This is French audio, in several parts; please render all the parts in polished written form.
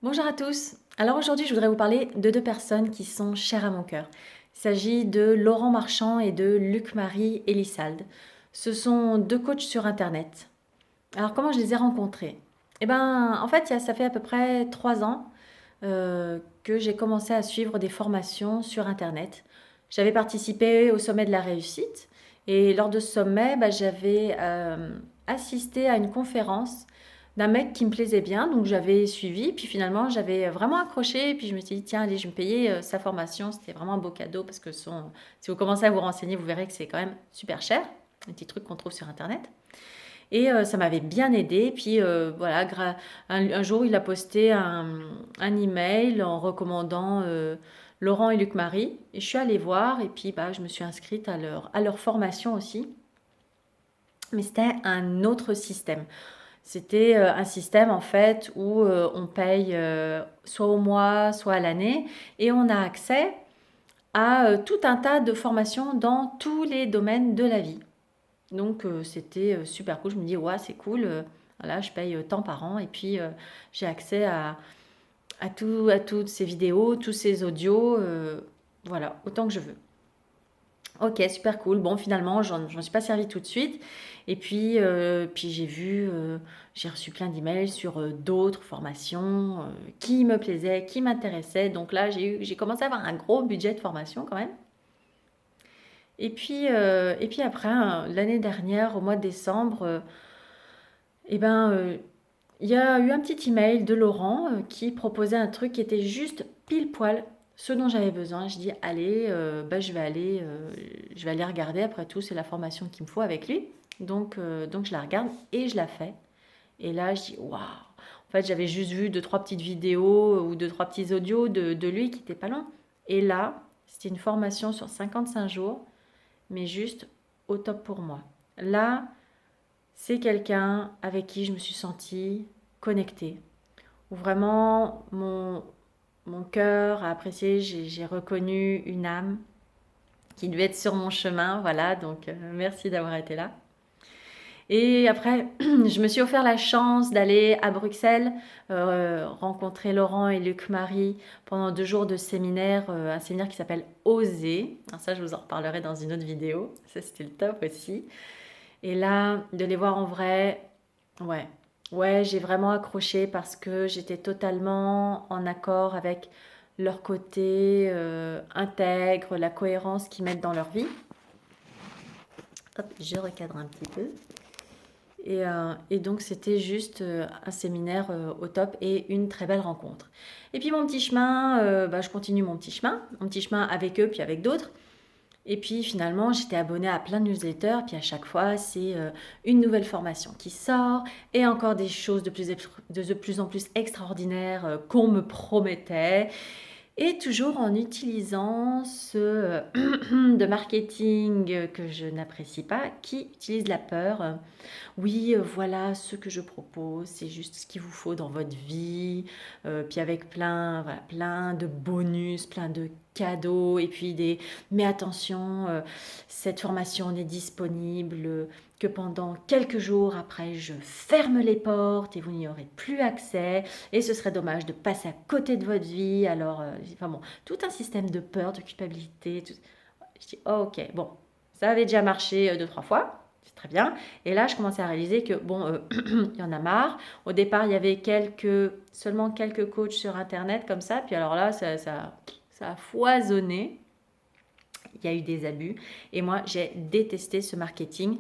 Bonjour à tous. Alors aujourd'hui, je voudrais vous parler de deux personnes qui sont chères à mon cœur. Il s'agit de Laurent Marchand et de Luc-Marie Elissalde. Ce sont deux coachs sur Internet. Alors comment je les ai rencontrés? En fait, ça fait à peu près 3 ans que j'ai commencé à suivre des formations sur Internet. J'avais participé au sommet de la réussite et lors de ce sommet, j'avais assisté à une conférence d'un mec qui me plaisait bien, donc j'avais suivi, puis finalement j'avais vraiment accroché, puis je me suis dit tiens allez je vais me payer sa formation, c'était vraiment un beau cadeau parce que si vous commencez à vous renseigner vous verrez que c'est quand même super cher, un petit truc qu'on trouve sur internet. Et ça m'avait bien aidé. Puis voilà, un jour, il a posté un email en recommandant Laurent et Luc-Marie. Et je suis allée voir et puis je me suis inscrite à leur formation aussi. Mais c'était un autre système. C'était un système en fait où on paye soit au mois, soit à l'année. Et on a accès à tout un tas de formations dans tous les domaines de la vie. Donc c'était super cool. Je me dis, ouais, c'est cool. Voilà, je paye tant par an et puis j'ai accès à toutes ces vidéos, tous ces audios. Voilà, autant que je veux. Ok, super cool. Bon, finalement, j'en suis pas servi tout de suite. Et puis j'ai reçu plein d'emails sur d'autres formations qui me plaisaient, qui m'intéressaient. Donc là, j'ai commencé à avoir un gros budget de formation quand même. Et puis après, l'année dernière, au mois de décembre, eh ben, il y a eu un petit email de Laurent qui proposait un truc qui était juste pile poil ce dont j'avais besoin. Je dis allez, je vais aller regarder. Après tout, c'est la formation qu'il me faut avec lui. Donc je la regarde et je la fais. Et là, je dis waouh. En fait, j'avais juste vu deux trois petites vidéos ou deux trois petits audios de lui qui n'étaient pas longs. Et là, c'était une formation sur 55 jours, mais juste au top pour moi. Là, c'est quelqu'un avec qui je me suis sentie connectée, où vraiment mon cœur a apprécié, j'ai reconnu une âme qui devait être sur mon chemin, voilà, donc merci d'avoir été là. Et après, je me suis offert la chance d'aller à Bruxelles, rencontrer Laurent et Luc-Marie pendant 2 jours de séminaire, un séminaire qui s'appelle Oser. Alors ça, je vous en reparlerai dans une autre vidéo. Ça, c'était le top aussi. Et là, de les voir en vrai, ouais, ouais, j'ai vraiment accroché parce que j'étais totalement en accord avec leur côté intègre, la cohérence qu'ils mettent dans leur vie. Hop, je recadre un petit peu. Et donc, c'était juste un séminaire au top et une très belle rencontre. Et puis, mon petit chemin, je continue mon petit chemin avec eux, puis avec d'autres. Et puis finalement, j'étais abonnée à plein de newsletters, puis à chaque fois, c'est une nouvelle formation qui sort et encore des choses de plus en plus extraordinaires qu'on me promettait. Et toujours en utilisant ce de marketing que je n'apprécie pas, qui utilise la peur. Oui, voilà ce que je propose, c'est juste ce qu'il vous faut dans votre vie. Puis avec plein, voilà, plein de bonus, plein de cadeaux. Et puis mais attention, cette formation n'est disponible que pendant quelques jours. Après, je ferme les portes et vous n'y aurez plus accès. Et ce serait dommage de passer à côté de votre vie. Alors, enfin bon, tout un système de peur, de culpabilité. Je dis, oh, ok, bon, ça avait déjà marché 2, 3 fois. C'est très bien. Et là, je commençais à réaliser que, bon, il y en a marre. Au départ, il y avait seulement quelques coachs sur Internet comme ça. Puis alors là, ça a foisonné. Il y a eu des abus. Et moi, j'ai détesté ce marketing.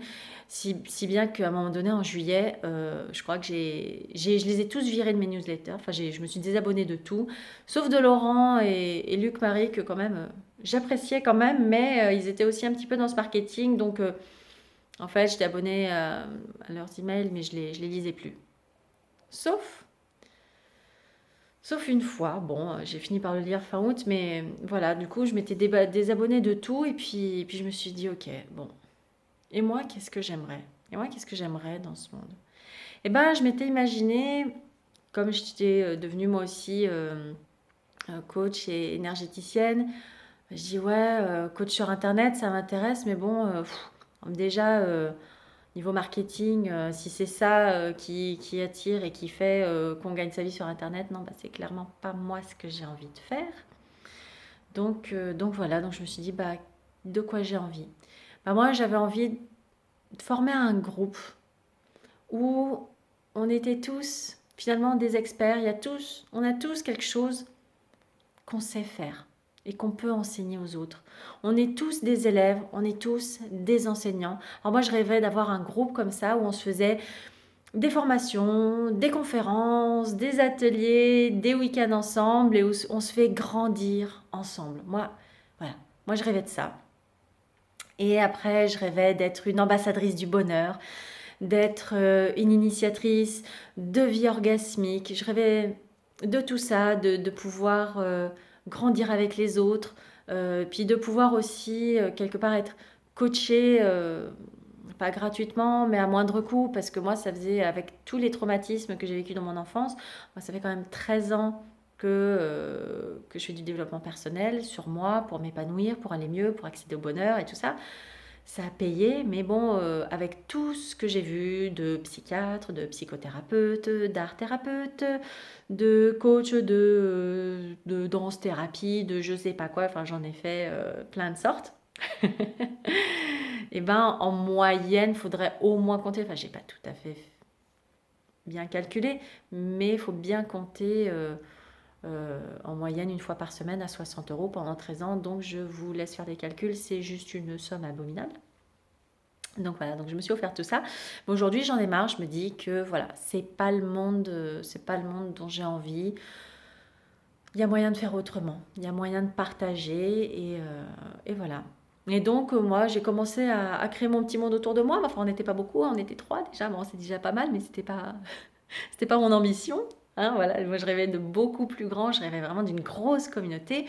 Si bien qu'à un moment donné, en juillet, je crois que je les ai tous virés de mes newsletters. Enfin, je me suis désabonnée de tout. Sauf de Laurent et Luc Marie, que quand même, j'appréciais quand même. Mais ils étaient aussi un petit peu dans ce marketing. Donc, en fait, j'étais abonnée à leurs emails, mais je les lisais plus. Sauf Sauf une fois, bon, j'ai fini par le lire fin août, mais voilà, du coup, je m'étais désabonnée de tout, et puis je me suis dit, ok, bon, et moi, qu'est-ce que j'aimerais? Et moi, qu'est-ce que j'aimerais dans ce monde? Eh ben, je m'étais imaginé, comme j'étais devenue moi aussi coach et énergéticienne, je dis, ouais, coach sur Internet, ça m'intéresse, mais bon, déjà, niveau marketing, si c'est ça qui attire et qui fait qu'on gagne sa vie sur Internet, non, bah, c'est clairement pas moi ce que j'ai envie de faire. Donc voilà, donc je me suis dit, bah, de quoi j'ai envie? Bah, moi, j'avais envie de former un groupe où on était tous finalement des experts, on a tous quelque chose qu'on sait faire et qu'on peut enseigner aux autres. On est tous des élèves, on est tous des enseignants. Alors moi, je rêvais d'avoir un groupe comme ça où on se faisait des formations, des conférences, des ateliers, des week-ends ensemble et où on se fait grandir ensemble. Moi, voilà, moi je rêvais de ça. Et après, je rêvais d'être une ambassadrice du bonheur, d'être une initiatrice de vie orgasmique. Je rêvais de tout ça, de pouvoir grandir avec les autres, puis de pouvoir aussi quelque part être coachée, pas gratuitement, mais à moindre coût, parce que moi, ça faisait, avec tous les traumatismes que j'ai vécu dans mon enfance, moi, ça fait quand même 13 ans que je fais du développement personnel sur moi, pour m'épanouir, pour aller mieux, pour accéder au bonheur et tout ça. Ça a payé, mais bon, avec tout ce que j'ai vu de psychiatre, de psychothérapeute, d'art-thérapeute, de coach de danse-thérapie, de je sais pas quoi, enfin j'en ai fait plein de sortes. Et ben en moyenne, faudrait au moins compter, enfin j'ai pas tout à fait bien calculé, mais il faut bien compter en moyenne une fois par semaine à 60 euros pendant 13 ans. Donc je vous laisse faire des calculs, c'est juste une somme abominable. Donc voilà, donc je me suis offert tout ça. Mais aujourd'hui, j'en ai marre. Je me dis que voilà, c'est pas le monde dont j'ai envie. Il y a moyen de faire autrement. Il y a moyen de partager et voilà. Et donc moi, j'ai commencé à créer mon petit monde autour de moi. Enfin, on n'était pas beaucoup, hein, on était trois déjà. Bon, c'est déjà pas mal, mais c'était pas mon ambition. Hein, voilà, moi je rêvais de beaucoup plus grand, je rêvais vraiment d'une grosse communauté.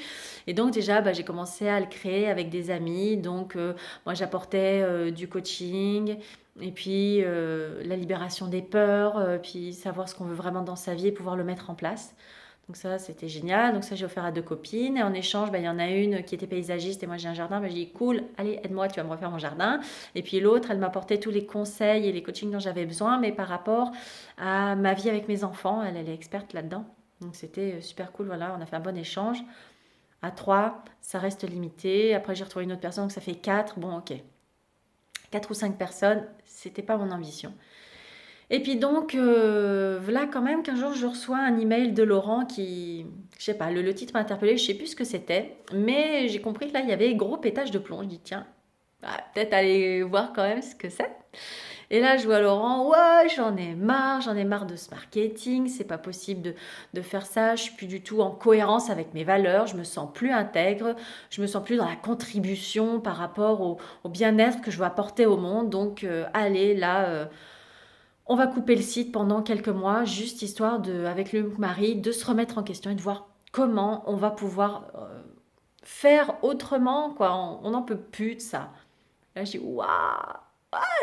Et donc déjà, bah, j'ai commencé à le créer avec des amis. Donc moi j'apportais du coaching et puis la libération des peurs, puis savoir ce qu'on veut vraiment dans sa vie et pouvoir le mettre en place. Donc ça, c'était génial. Donc ça, j'ai offert à deux copines. Et en échange, bah, il y en a une qui était paysagiste et moi, j'ai un jardin. Bah, j'ai dit, cool, allez, aide-moi, tu vas me refaire mon jardin. Et puis l'autre, elle m'apportait tous les conseils et les coachings dont j'avais besoin, mais par rapport à ma vie avec mes enfants. Elle est experte là-dedans. Donc c'était super cool. Voilà, on a fait un bon échange. À trois, ça reste limité. Après, j'ai retrouvé une autre personne, donc ça fait quatre. Bon, ok. Quatre ou cinq personnes, c'était pas mon ambition. Et puis donc, voilà quand même qu'un jour je reçois un email de Laurent qui, je sais pas, le titre m'a interpellé, je sais plus ce que c'était, mais j'ai compris que là il y avait gros pétage de plomb. Je dis tiens, bah, peut-être aller voir quand même ce que c'est. Et là je vois Laurent, ouais j'en ai marre de ce marketing, c'est pas possible de faire ça, je suis plus du tout en cohérence avec mes valeurs, je me sens plus intègre, je me sens plus dans la contribution par rapport au bien-être que je veux apporter au monde. Donc allez là. On va couper le site pendant quelques mois, juste histoire de, avec le mari, de se remettre en question et de voir comment on va pouvoir faire autrement, quoi. On n'en peut plus de ça. Là, je dis, waouh,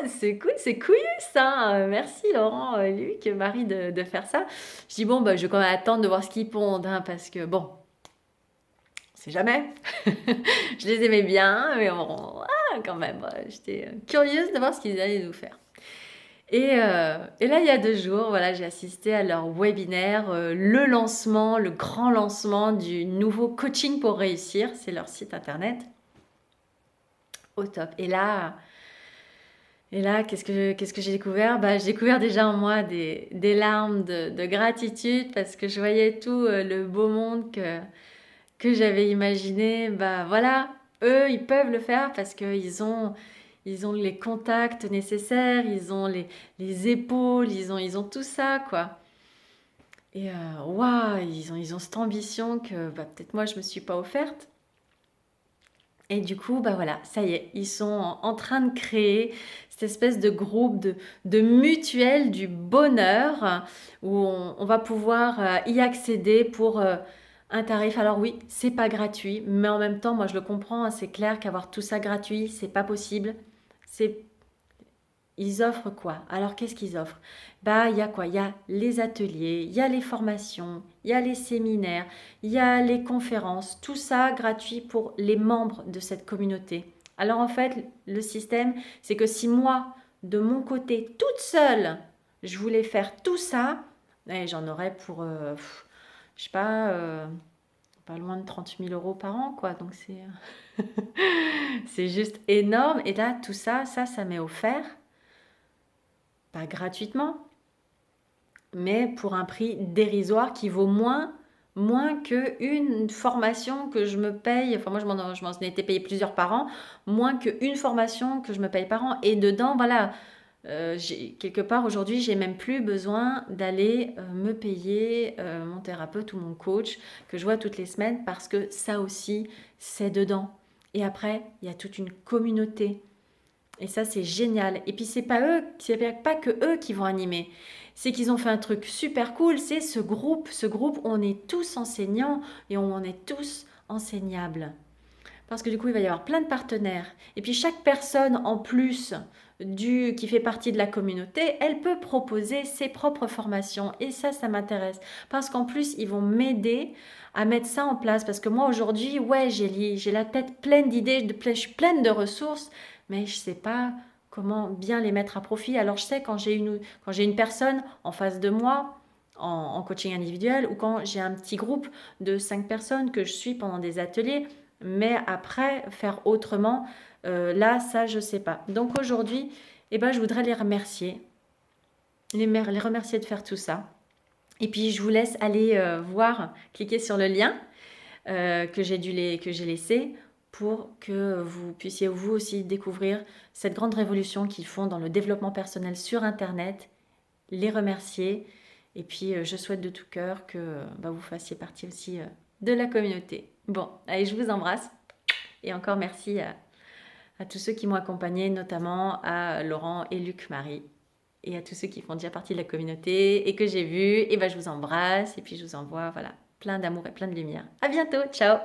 c'est cool, c'est couillu ça. Merci Laurent, Luc, Marie, de faire ça. Je dis, bon, bah, je vais quand même attendre de voir ce qu'ils pondent, hein, parce que bon, on sait jamais. Je les aimais bien, mais bon, quand même, j'étais curieuse de voir ce qu'ils allaient nous faire. Et là, il y a 2 jours, voilà, j'ai assisté à leur webinaire, le lancement, le grand lancement du nouveau coaching pour réussir. C'est leur site internet. Au top. Et là, qu'est-ce que j'ai découvert? Bah, j'ai découvert déjà en moi des larmes de gratitude parce que je voyais tout le beau monde que j'avais imaginé. Bah voilà, eux, ils peuvent le faire parce qu'ils ont les contacts nécessaires, ils ont les épaules, ils ont tout ça, quoi. Et waouh, ils ont cette ambition que bah, peut-être moi, je ne me suis pas offerte. Et du coup, bah voilà, ça y est, ils sont en train de créer cette espèce de groupe de mutuelle du bonheur où on va pouvoir y accéder pour un tarif. Alors oui, c'est pas gratuit, mais en même temps, moi je le comprends, hein, c'est clair qu'avoir tout ça gratuit, c'est pas possible. C'est Ils offrent quoi? Alors qu'est-ce qu'ils offrent? Bah, il y a quoi? Il y a les ateliers, il y a les formations, il y a les séminaires, il y a les conférences, tout ça gratuit pour les membres de cette communauté. Alors en fait, le système, c'est que si moi, de mon côté, toute seule, je voulais faire tout ça, et j'en aurais pour, je sais pas loin de 30 000 € par an, quoi. Donc c'est juste énorme. Et là, tout ça, ça m'est offert, pas gratuitement, mais pour un prix dérisoire qui vaut moins qu'une formation que je me paye. Enfin, moi, je m'en étais payé plusieurs par an, moins qu'une formation que je me paye par an. Et dedans, voilà, quelque part aujourd'hui, j'ai même plus besoin d'aller me payer mon thérapeute ou mon coach que je vois toutes les semaines parce que ça aussi, c'est dedans. Et après, il y a toute une communauté. Et ça, c'est génial. Et puis, c'est pas que eux qui vont animer. C'est qu'ils ont fait un truc super cool. C'est ce groupe. Ce groupe, on est tous enseignants et on est tous enseignables. Parce que du coup, il va y avoir plein de partenaires. Et puis, chaque personne en plus qui fait partie de la communauté, elle peut proposer ses propres formations. Et ça m'intéresse. Parce qu'en plus, ils vont m'aider à mettre ça en place. Parce que moi, aujourd'hui, ouais, j'ai la tête pleine d'idées, je suis pleine de ressources, mais je ne sais pas comment bien les mettre à profit. Alors, je sais quand j'ai une personne en face de moi, en coaching individuel, ou quand j'ai un petit groupe de 5 personnes que je suis pendant des ateliers, mais après, faire autrement, là, ça, je ne sais pas. Donc aujourd'hui, eh ben, je voudrais les remercier. Les remercier de faire tout ça. Et puis, je vous laisse aller voir, cliquer sur le lien que j'ai laissé pour que vous puissiez vous aussi découvrir cette grande révolution qu'ils font dans le développement personnel sur Internet, les remercier. Et puis, je souhaite de tout cœur que vous fassiez partie aussi de la communauté. Bon, allez, je vous embrasse. Et encore merci à tous ceux qui m'ont accompagné, notamment à Laurent et Luc-Marie. Et à tous ceux qui font déjà partie de la communauté et que j'ai vu. Et je vous embrasse et puis je vous envoie plein d'amour et plein de lumière. À bientôt, ciao!